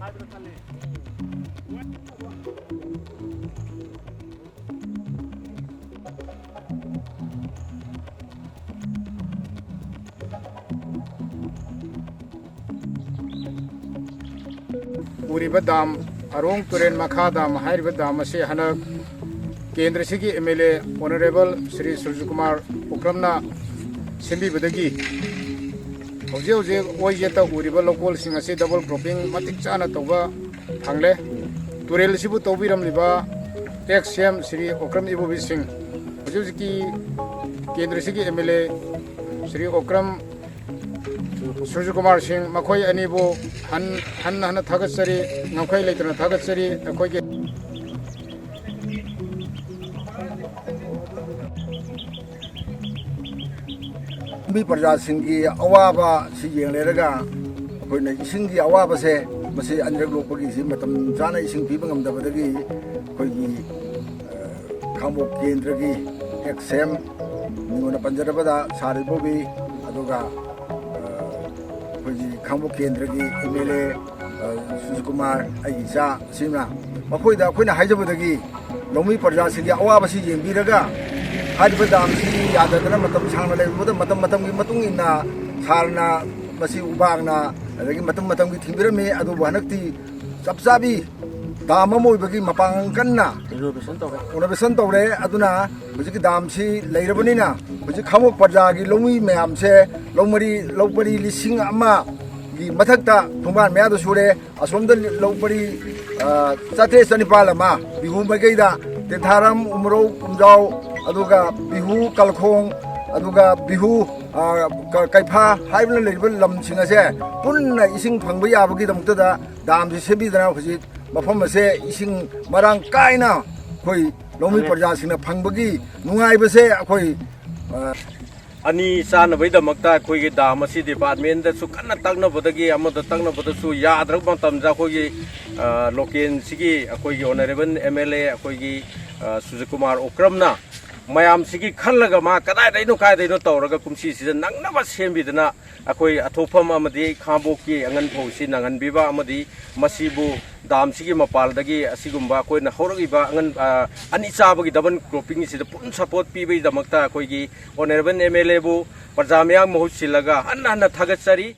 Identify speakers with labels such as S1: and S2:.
S1: उरीब दाम अरोंग तुरेन मखादाम हाइरिब दाम असे हनक केंद्र सिगी MLA honourable Shri Surya Kumar उक्रमना सेंबीबदगी हौजे हौजे ओइजेता उरीब local सिंग असे डबल क्रॉपिंग मतिक चाना तौबा फंगले तुरेल सिबु तौबिरमलिबा एक्सएम श्री ओक्रम इबोबी सिंह हौजे हौजेकी केंद्र सिगी एमएलए श्री ओक्रम सूर्य कुमार सिंह मखोई अनीबो हन थागतसरी नखोई लेतना थागतसरी अखोई
S2: मी प्रजा सिंह की अवाबा से येंगलेरगा अखोइना इसिंग की अवाबा से मसे अनरक लोकपगी सि मतम जाना इसिंग पीबा ngamdabadagi अखोइगी खामोक केंद्र की एक्सएम निगोना पंजरबदा सारिबोबी अदुगा खामोक केंद्र की एमएलए सूर्य कुमार अइसा सिना मखोइदा अखोइना हाइजबदगी लौमी प्रजा सिंह की अवाबा सि येंबीरगा हाइबा दाम सि याददना मतम सांगना लेबदा मतम मतम की मतुंग इना सारना मसी उबागना अदगी मतम मतम की थिबिरमे अदु हनक्ति चपचाबी दाम मोइबगी मपांग कन्ना इनोवेशन तौरे अदुना हुजिक दाम सि लेरबनिना हुजिक खामोक प्रजा की लौमी मयाम से लौपरी लिसिंग अमा की मथक्ता थुंबान मयादु सुरे असोमद लौपरी चाटे चनिपाल अमा बिहु मगैदा तेथारम उमरो कुमजाव अदुगा बिहु कलखोंग अदुगा बिहु कैफा हाइबन लेबल लमसिंग असे पुन्ना इसिंग फंगबा याबगी दमतदा दाम से सेबीदना हुजिक मफम असे इसिंग मरांग कायना खोई लौमी प्रजा सिंगना फंगबगी नुंगाइबसे अखोई
S3: अनि चानबैदमक्ता अखोइगे दाम असि डिपार्टमेंट दसु कन्ना तक्नबदगी अमद तक्नबदसु याद्रग मतम जा अखोइगे local सिगी अखोइगे honourable MLA अखोइगे Surya Kumar उक्रमना मयाम सिगी खल्लगा मा कदाइदैनो काइदैनो तौरगा कुमसी सिदा नंगनबा सेमबिदना अखोइ अथोफम अमदि खाबोकी अंगन फौसी नंगन बिबा अमदि मसिबु दाम सिगी मपालदगी असिगुम्बा अखोइना हौरगिबा अंगन अनि चाबगी डबल क्रॉपिंग सिदा पुन सपोर्ट पीबई दमक्ता अखोइगी ऑनरेबल एमएलए बु प्रजा मयाम महु सिलगा हन्ना हन्ना थागतसरी।